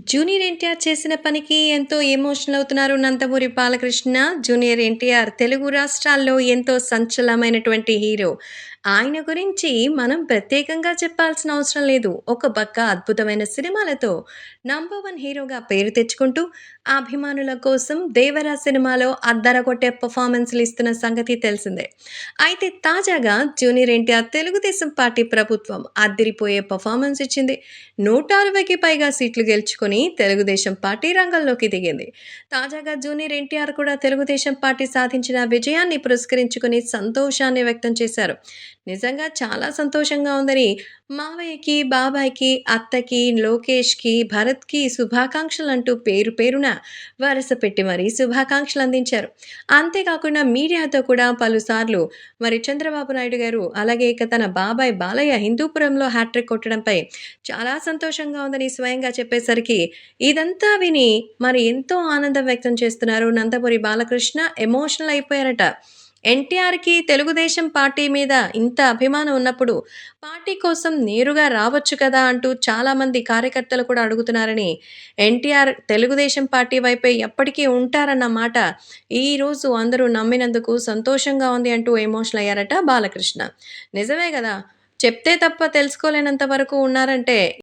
Junior NTR చేసిన పనికి ఎంతో ఎమోషనల్ అవుతున్నారు నందమూరి బాలకృష్ణ. జూనియర్ ఎన్టీఆర్ తెలుగు రాష్ట్రాల్లో ఎంతో సంచలనమైనటువంటి హీరో. ఆయన గురించి మనం ప్రత్యేకంగా చెప్పాల్సిన అవసరం లేదు. ఒక పక్క అద్భుతమైన సినిమాలతో నంబర్ 1 హీరోగా పేరు తెచ్చుకుంటూ, అభిమానుల కోసం 'దేవర' సినిమాలో అద్దరగొట్టే పెర్ఫార్మన్స్‌లు ఇస్తున్న సంగతి తెలిసిందే. అయితే తాజాగా జూనియర్ ఎన్టీఆర్ తెలుగుదేశం పార్టీ ప్రభుత్వం అద్దిరిపోయే పెర్ఫార్మన్స్ ఇచ్చింది. 160కి పైగా సీట్లు గెలుచుకొని తెలుగుదేశం పార్టీ రంగంలోకి దిగింది. తాజాగా జూనియర్ ఎన్టీఆర్ కూడా తెలుగుదేశం పార్టీ సాధించిన విజయాన్ని పురస్కరించుకొని సంతోషాన్ని వ్యక్తం చేశారు. నిజంగా చాలా సంతోషంగా ఉందని మావయ్యకి, బాబాయికి, అత్తకి, లోకేష్‌కి, భరత్‌కి శుభాకాంక్షలంటూ పేరు పేరున వరుస పెట్టి మరీ శుభాకాంక్షలు అందించారు. అంతేకాకుండా మీడియాతో కూడా పలుసార్లు మరి చంద్రబాబు నాయుడు గారు, అలాగే ఇక తన బాబాయ్ బాలయ్య హిందూపురంలో హ్యాట్రిక్ కొట్టడంపై చాలా సంతోషంగా ఉందని స్వయంగా చెప్పేసరికి, ఇదంతా విని మరి ఎంతో ఆనందం వ్యక్తం చేస్తున్నారు నందమూరి బాలకృష్ణ. ఎమోషనల్ అయిపోయారట. ఎన్టీఆర్‌కి తెలుగుదేశం పార్టీ మీద ఇంత అభిమానం ఉన్నప్పుడు, పార్టీ కోసం నేరుగా రావచ్చు కదా! అంటూ చాలామంది కార్యకర్తలు కూడా అడుగుతున్నారని, ఎన్టీఆర్ తెలుగుదేశం పార్టీ వైపే ఎప్పటికీ ఉంటారన్న మాట ఈరోజు అందరూ నమ్మినందుకు సంతోషంగా ఉంది అంటూ ఎమోషనల్ అయ్యారట బాలకృష్ణ. నిజమే గదా! చెప్తే తప్ప తెలుసుకోలేనంత వరకు ఉన్నారంటే